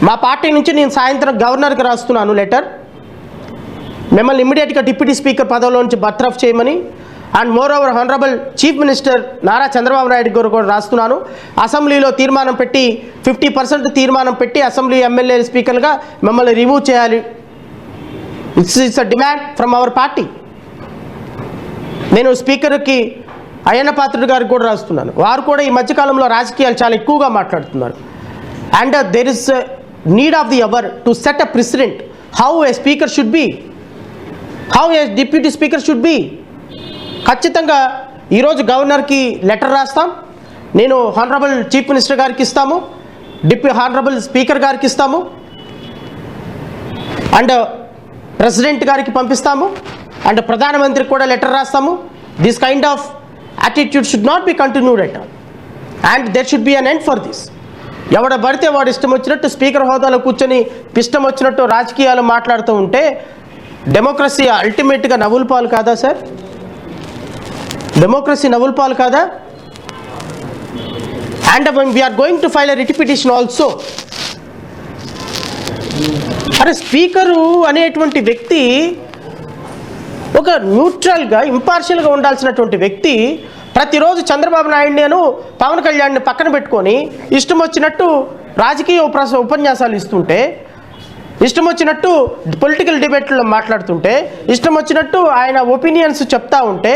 మా పార్టీ నుంచి నేను సాయంత్రం గవర్నర్కి రాస్తున్నాను లెటర్, మిమ్మల్ని ఇమ్మీడియట్గా డిప్యూటీ స్పీకర్ పదవిలో నుంచి బర్తరఫ్ చేయమని. And more over honourable chief minister Nara Chandrababu Naidu గారు కూడా రాస్తున్నాను. అసెంబ్లీలో తీర్మానం పెట్టి 50% తీర్మానం పెట్టి అసెంబ్లీ ఎమ్మెల్యే స్పీకర్గా మిమ్మల్ని రిమూవ్ చేయాలి. It's a demand from our party. నేను స్పీకర్కి అయ్యన్న పాత్రుడు గారికి కూడా రాస్తున్నాను. వారు కూడా ఈ మధ్యకాలంలో రాజకీయాలు చాలా ఎక్కువగా మాట్లాడుతున్నారు. And there is need of the hour to set a president how a speaker should be, how a deputy speaker should be. ఖచ్చితంగా ఈరోజు గవర్నర్కి లెటర్ రాస్తాం, నేను హానరబుల్ చీఫ్ మినిస్టర్ గారికి ఇస్తాము, హానరబుల్ స్పీకర్ గారికి ఇస్తాము, అండ్ ప్రెసిడెంట్ గారికి పంపిస్తాము, అండ్ ప్రధానమంత్రికి కూడా లెటర్ రాస్తాము. This kind of attitude should not be continued at all and there should be an end for this. ఎవడ పడితే వాడు ఇష్టం వచ్చినట్టు స్పీకర్ హోదాలో కూర్చొని ఇష్టం వచ్చినట్టు రాజకీయాలు మాట్లాడుతూ ఉంటే డెమోక్రసీ అల్టిమేట్గా నవ్వుల పాలు కాదా సార్? డెమోక్రసీ నవ్వుల పాలు కాదా? And we're going to file a writ petition also. అరే స్పీకరు అనేటువంటి వ్యక్తి ఒక న్యూట్రల్గా ఇంపార్షియల్గా ఉండాల్సినటువంటి వ్యక్తి ప్రతిరోజు చంద్రబాబు నాయుడు పవన్ కళ్యాణ్ని పక్కన పెట్టుకొని ఇష్టం వచ్చినట్టు రాజకీయ ఉపన్యాసాలు ఇస్తుంటే, ఇష్టం వచ్చినట్టు పొలిటికల్ డిబేట్లో మాట్లాడుతుంటే, ఇష్టం వచ్చినట్టు ఆయన ఒపీనియన్స్ చెప్తా ఉంటే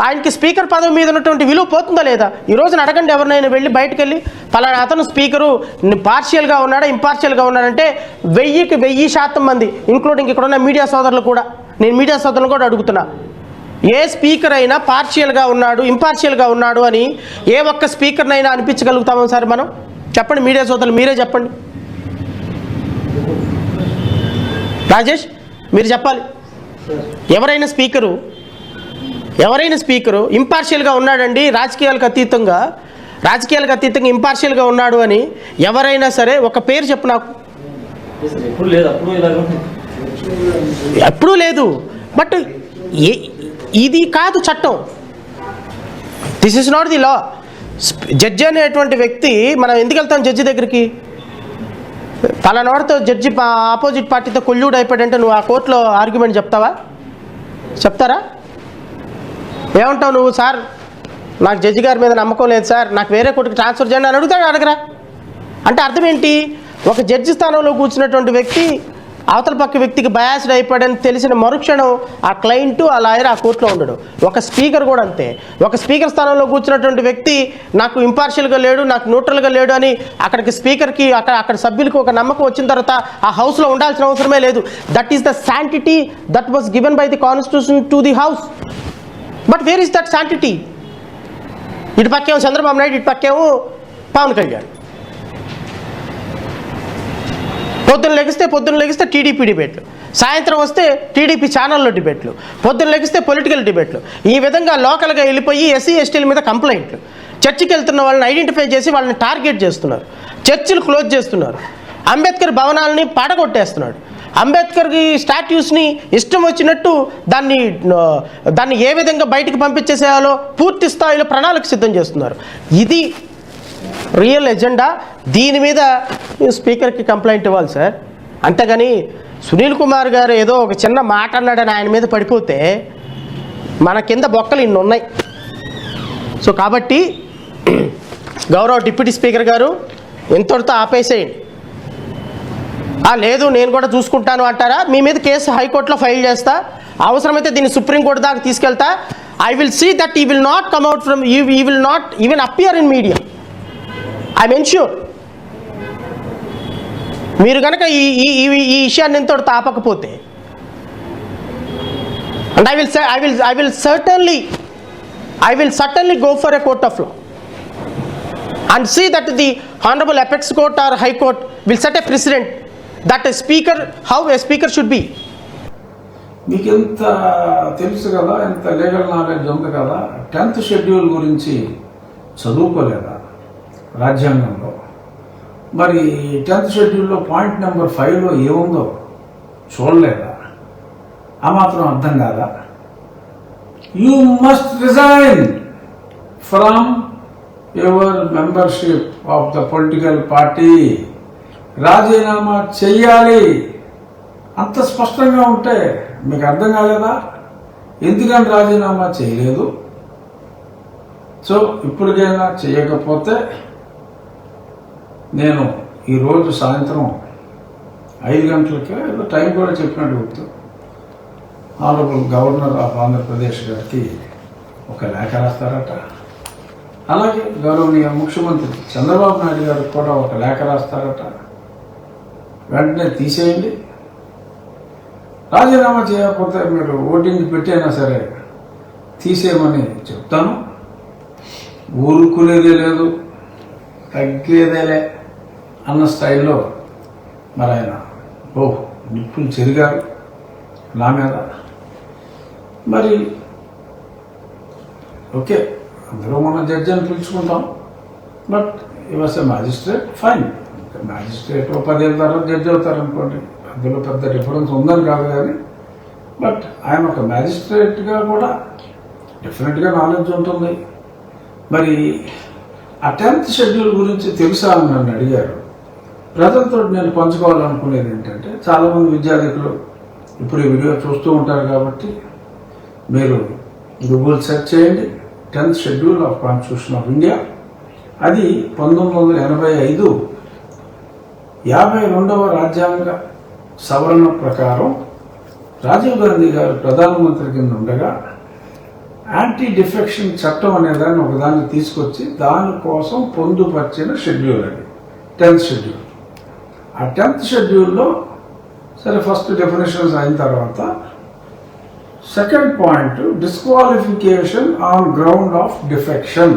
ఆయనకి స్పీకర్ పదవి మీద ఉన్నటువంటి విలువ పోతుందా లేదా? ఈ రోజున అడగండి ఎవరినైనా వెళ్ళి బయటకు వెళ్ళి ఫలానా అతను స్పీకరు పార్షియల్గా ఉన్నాడా ఇంపార్షియల్గా ఉన్నాడంటే 1000% మంది ఇంక్లూడింగ్ ఇక్కడ ఉన్న మీడియా సోదరులు కూడా, నేను మీడియా సోదరులు కూడా అడుగుతున్నా, ఏ స్పీకర్ అయినా పార్షియల్గా ఉన్నాడు ఇంపార్షియల్గా ఉన్నాడు అని ఏ ఒక్క స్పీకర్నైనా అనిపించగలుగుతామో సార్ మనం? చెప్పండి మీడియా సోదరులు, మీరే చెప్పండి. రాజేష్ మీరు చెప్పాలి. ఎవరైనా స్పీకరు ఇంపార్షియల్గా ఉన్నాడండి, రాజకీయాలకు అతీతంగా ఇంపార్షియల్గా ఉన్నాడు అని ఎవరైనా సరే ఒక పేరు చెప్పు నాకు. ఎప్పుడూ లేదు. బట్ ఇది కాదు చట్టం. This is not the law. Judge అనేటువంటి వ్యక్తి, మనం ఎందుకు వెళ్తాం జడ్జి దగ్గరికి? పలానా వాడితో జడ్జి ఆపోజిట్ పార్టీతో కొల్యూడ్ అయిపోయాడంటే నువ్వు ఆ కోర్టులో ఆర్గ్యుమెంట్ చెప్తారా? ఏమంటావు నువ్వు? సార్ నాకు జడ్జి గారి మీద నమ్మకం లేదు సార్, నాకు వేరే కోర్టుకి ట్రాన్స్ఫర్ చేయండి అని అడగరా? అంటే అర్థం ఏంటి? ఒక జడ్జి స్థానంలో కూర్చున్నటువంటి వ్యక్తి అవతల పక్క వ్యక్తికి బయాస్డ్ అయిపోయాడని తెలిసిన మరుక్షణం ఆ క్లయింట్ ఆ లాయర్ ఆ కోర్టులో ఉండడు. ఒక స్పీకర్ కూడా అంతే. ఒక స్పీకర్ స్థానంలో కూర్చున్నటువంటి వ్యక్తి నాకు ఇంపార్షియల్గా లేడు, నాకు న్యూట్రల్గా లేడు అని అక్కడికి స్పీకర్కి అక్కడ సభ్యులకు ఒక నమ్మకం వచ్చిన తర్వాత ఆ హౌస్లో ఉండాల్సిన అవసరమే లేదు. That is the sanctity that was given by the constitution to the house. But where is that sanctity? ఇటు పక్కేమో చంద్రబాబు నాయుడు, ఇటు పక్కేమో పవన్ కళ్యాణ్. పొద్దున్న లెగిస్తే టీడీపీ డిబేట్లు, సాయంత్రం వస్తే టీడీపీ ఛానల్లో డిబేట్లు, పొద్దున్న లెగిస్తే పొలిటికల్ డిబేట్లు. ఈ విధంగా లోకల్గా వెళ్ళిపోయి ఎస్సీ ఎస్టీల మీద కంప్లైంట్లు, చర్చికి వెళ్తున్న వాళ్ళని ఐడెంటిఫై చేసి వాళ్ళని టార్గెట్ చేస్తున్నారు, చర్చిలు క్లోజ్ చేస్తున్నారు, అంబేద్కర్ భవనాలని పాడగొట్టేస్తున్నాడు, అంబేద్కర్కి స్టాట్యూస్ని ఇష్టం వచ్చినట్టు దాన్ని ఏ విధంగా బయటికి పంపించేసేయాలో పూర్తి స్థాయిలో ప్రణాళిక సిద్ధం చేస్తున్నారు. ఇది రియల్ ఎజెండా. దీని మీద స్పీకర్కి కంప్లైంట్ ఇవ్వాలి సార్. అంతేగాని సునీల్ కుమార్ గారు ఏదో ఒక చిన్న మాట అన్నాడని ఆయన మీద పడిపోతే మన కింద బొక్కలు ఇన్ని ఉన్నాయి. సో కాబట్టి గౌరవ డిప్యూటీ స్పీకర్ గారు ఇంతటితో ఆపేసేయండి. లేదు నేను కూడా చూసుకుంటాను అంటారా? మీ మీద కేసు హైకోర్టులో ఫైల్ చేస్తా, అవసరమైతే దీన్ని సుప్రీంకోర్టు దాకా తీసుకెళ్తా. I will see that he will not come out from, he will not even appear in media. I'm ensure. మీరు కనుక ఈ విషయాన్ని ఎంతటితో ఆపకపోతే, and I will certainly go for a court of law and see that the Honorable Apex Court or High Court will set a precedent that how a speaker should be. మీకు ఎంత తెలుసు కదా, ఎంత లీగల్ నాలెడ్జ్ ఉంది కదా, 10th schedule గురించి చదువుకోలేదా రాజ్యాంగంలో? మరి 10th షెడ్యూల్లో పాయింట్ నెంబర్ 5లో ఏముందో చూడలేదా? ఆ మాత్రం అర్థం కాదా? You must resign from your membership of the political party. రాజీనామా చెయ్యాలి అంత స్పష్టంగా ఉంటే మీకు అర్థం కాలేదా? ఎందుకని రాజీనామా చేయలేదు? సో ఇప్పటికైనా చేయకపోతే నేను ఈరోజు సాయంత్రం 5 గంటలకే ఏదో టైం కూడా చెప్పినట్టు గుర్తు, ఆనరబుల్ గవర్నర్ ఆఫ్ ఆంధ్రప్రదేశ్ గారికి ఒక లేఖ రాస్తారట. అలాగే గౌరవనీయ ముఖ్యమంత్రి చంద్రబాబు నాయుడు గారికి కూడా ఒక లేఖ రాస్తారట. వెంటనే తీసేయండి, రాజీనామా చేయకపోతే మీరు ఓటింగ్ పెట్టైనా సరే తీసేయమని చెప్తాను. ఊరుకునేదే లేదు, తగ్గేదేలే అన్న స్టైల్లో మరి ఆయన నిప్పులు చెరిగారు నా మీద. మరి ఓకే, అందరూ మన జడ్జి అని పిలుచుకుంటాం, బట్ ఈ was a magistrate, fine. Magistrate 10 ఏళ్ళ తర్వాత జడ్జి అవుతారనుకోండి, అందులో పెద్ద డిఫరెన్స్ ఉందని కాదు. కానీ బట్ ఆయన ఒక మ్యాజిస్ట్రేట్గా కూడా డెఫినెట్గా నాలెడ్జ్ ఉంటుంది. మరి ఆ 10th షెడ్యూల్ గురించి తెలుసా అని నన్ను అడిగారు. ప్రజలతో నేను పంచుకోవాలనుకునేది ఏంటంటే, చాలామంది విద్యార్థులు ఇప్పుడు ఈ వీడియో చూస్తూ ఉంటారు కాబట్టి మీరు గూగుల్ సెర్చ్ చేయండి 10th schedule of constitution of India. అది 1985 52వ రాజ్యాంగ సవరణ ప్రకారం రాజీవ్ గాంధీ గారు ప్రధానమంత్రి కింద ఉండగా యాంటీ డిఫెక్షన్ చట్టం అనేదాన్ని ఒకదాన్ని తీసుకొచ్చి దానికోసం పొందుపరిచిన షెడ్యూల్ అది 10th షెడ్యూల్. ఆ 10th షెడ్యూల్లో సరే ఫస్ట్ డెఫినేషన్స్ అయిన తర్వాత second point disqualification on ground of defection.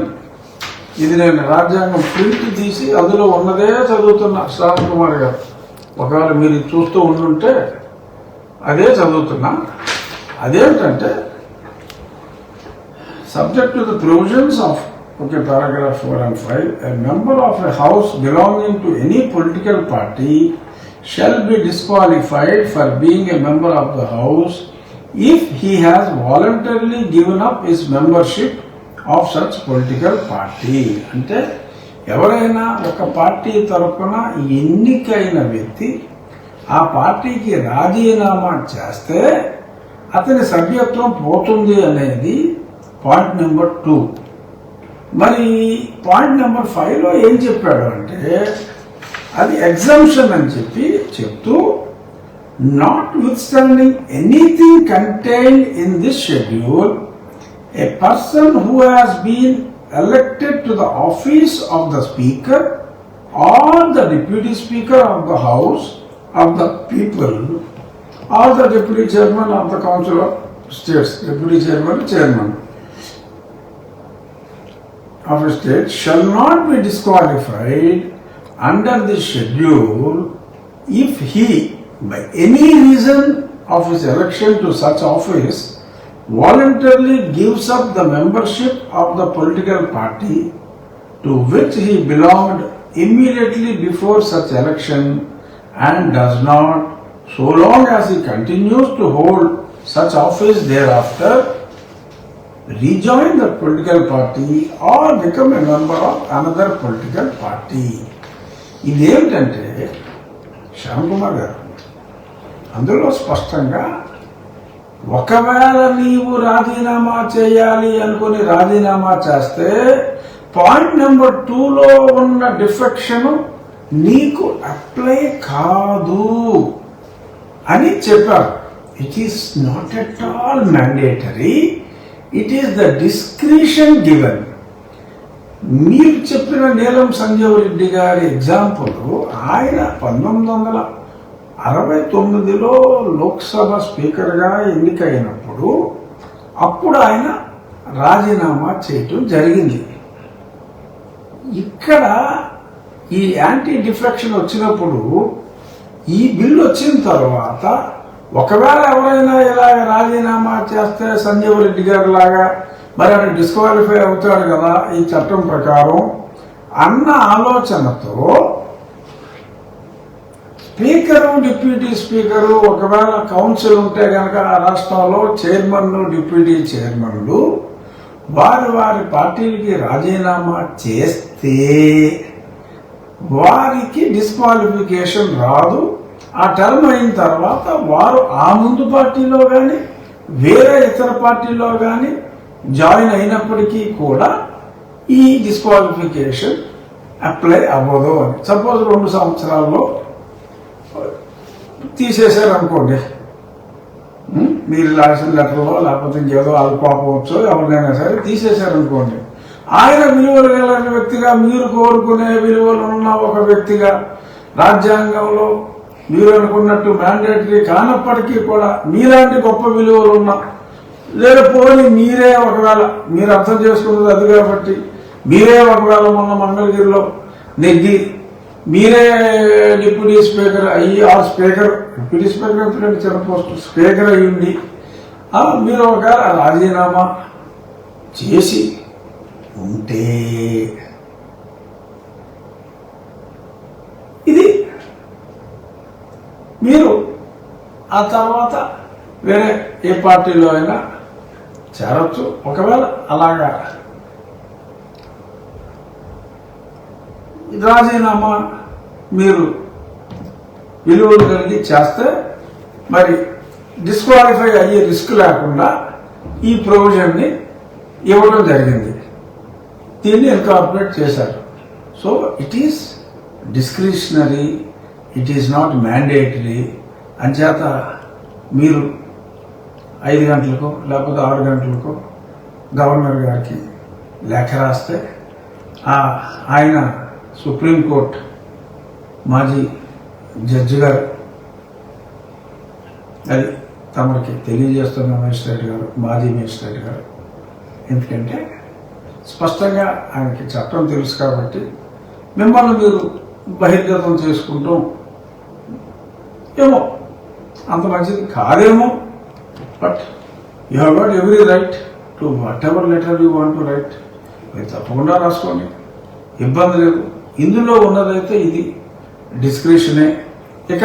ఇది నేను రాజ్యాంగం ప్రింట్ తీసి అందులో ఉన్నదే చదువుతున్నా శ్రావణ్ కుమార్ గారు. ఒకవేళ మీరు చూస్తూ ఉండుంటే అదే చదువుతున్నా. అదేంటంటే subject to the provisions of paragraph 4 and 5, a member of a house belonging to any political party shall be disqualified for being a member of the house if he has voluntarily given up his membership of such political party. అంటే ఎవరైనా ఒక party తరపున ఎన్నికైన వ్యక్తి ఆ పార్టీకి రాజీనామా చేస్తే అతని సభ్యత్వం పోతుంది అనేది పాయింట్ నెంబర్ 2. మరి పాయింట్ నెంబర్ 5లో ఏం చెప్పాడు అంటే, అది ఎగ్జంప్షన్ అని చెప్తూ notwithstanding anything contained in this schedule, a person who has been elected to the office of the speaker or the deputy speaker of the house of the people or the deputy chairman of the council of states, deputy chairman of a state shall not be disqualified under this schedule if he, by any reason of his election to such office, voluntarily gives up the membership of the political party to which he belonged immediately before such election and does not, so long as he continues to hold such office thereafter, rejoin the political party or become a member of another political party. ఇదేమిటంటే శ్యామ్ కుమార్ గారు అందులో స్పష్టంగా ఒకవేళ నీవు రాజీనామా చేయాలి అనుకుని రాజీనామా చేస్తే పాయింట్ నెంబర్ 2లో ఉన్న డిఫెక్షన్ నీకు అప్లై కాదు అని చెప్పారు. It is not at all mandatory, it is the discretion given. మీరు చెప్పిన నీలం సంజీవ్ రెడ్డి గారి ఎగ్జాంపుల్, ఆయన 1969లో లోక్సభ స్పీకర్గా ఎన్నికైనప్పుడు అప్పుడు ఆయన రాజీనామా చేయటం జరిగింది. ఇక్కడ ఈ యాంటీ డిఫెక్షన్ వచ్చినప్పుడు ఈ బిల్లు వచ్చిన తర్వాత ఒకవేళ ఎవరైనా ఇలాగ రాజీనామా చేస్తే సంజీవ్ రెడ్డి గారు లాగా మరి ఆయన డిస్క్వాలిఫై అవుతాడు కదా ఈ చట్టం ప్రకారం అన్న ఆలోచనతో స్పీకరు, డిప్యూటీ స్పీకరు, ఒకవేళ కౌన్సిల్ ఉంటే కనుక ఆ రాష్ట్రంలో చైర్మన్, డిప్యూటీ చైర్మన్లు వారి వారి పార్టీలకి రాజీనామా చేస్తే వారికి డిస్క్వాలిఫికేషన్ రాదు. ఆ టర్మ్ అయిన తర్వాత వారు ఆ ముందు పార్టీలో కానీ వేరే ఇతర పార్టీలో కానీ జాయిన్ అయినప్పటికీ కూడా ఈ డిస్క్వాలిఫికేషన్ అప్లై అవ్వదు అని. సపోజ్ 2 సంవత్సరాల్లో తీసేశారు అనుకోండి, మీరు రాసిన లెటర్లో లేకపోతే ఇంకేదో అల్పాపోవచ్చో ఎవరినైనా సరే తీసేశారు అనుకోండి, ఆయన విలువలు కలిగిన వ్యక్తిగా, మీరు కోరుకునే విలువలు ఉన్న ఒక వ్యక్తిగా, రాజ్యాంగంలో మీరు అనుకున్నట్టు మ్యాండేటరీ కానప్పటికీ కూడా మీలాంటి గొప్ప విలువలు ఉన్నా, లేదా పోనీ మీరే ఒకవేళ, మీరు అర్థం చేసుకున్నది అది కాబట్టి మీరే ఒకవేళ మొన్న మంగళగిరిలో నెగ్గి మీరే డిప్యూటీ స్పీకర్ అయ్యి, ఆ స్పీకర్ డిప్యూటీ స్పీకర్ ఎందుకంటే చిన్న పోస్ట్ స్పీకర్ అయ్యింది, మీరు ఒకవేళ రాజీనామా చేసి ఉంటే ఇది మీరు ఆ తర్వాత వేరే ఏ పార్టీలో అయినా చేరొచ్చు. ఒకవేళ అలాగా రాజీనామా మీరు విలువలు కలిగి చేస్తే మరి డిస్క్వాలిఫై అయ్యే రిస్క్ లేకుండా ఈ ప్రొవిజన్ని ఇవ్వడం జరిగింది. దీన్ని ఇన్కార్పొరేట్ చేశారు. So it is discretionary, it is not mandatory. అంచేత మీరు 5 గంటలకు లేకపోతే 6 గంటలకు గవర్నర్ గారికి లేఖ రాస్తే ఆయన సుప్రీంకోర్టు మాజీ జడ్జి గారు అది తమకి తెలియజేస్తున్న మేజిస్ట్రేట్ గారు, మాజీ మేజిస్ట్రేట్ గారు, ఎందుకంటే స్పష్టంగా ఆయనకి చట్టం తెలుసు కాబట్టి మిమ్మల్ని మీరు బహిర్గతం చేసుకుంటాం ఏమో అంత మంచిది కాదేమో, but you have got every right to what ever letter U want to right. మీరు తప్పకుండా రాసుకోండి, ఇబ్బంది లేదు. ఇందులో ఉన్నదైతే ఇది డిస్క్రిషనే. ఇక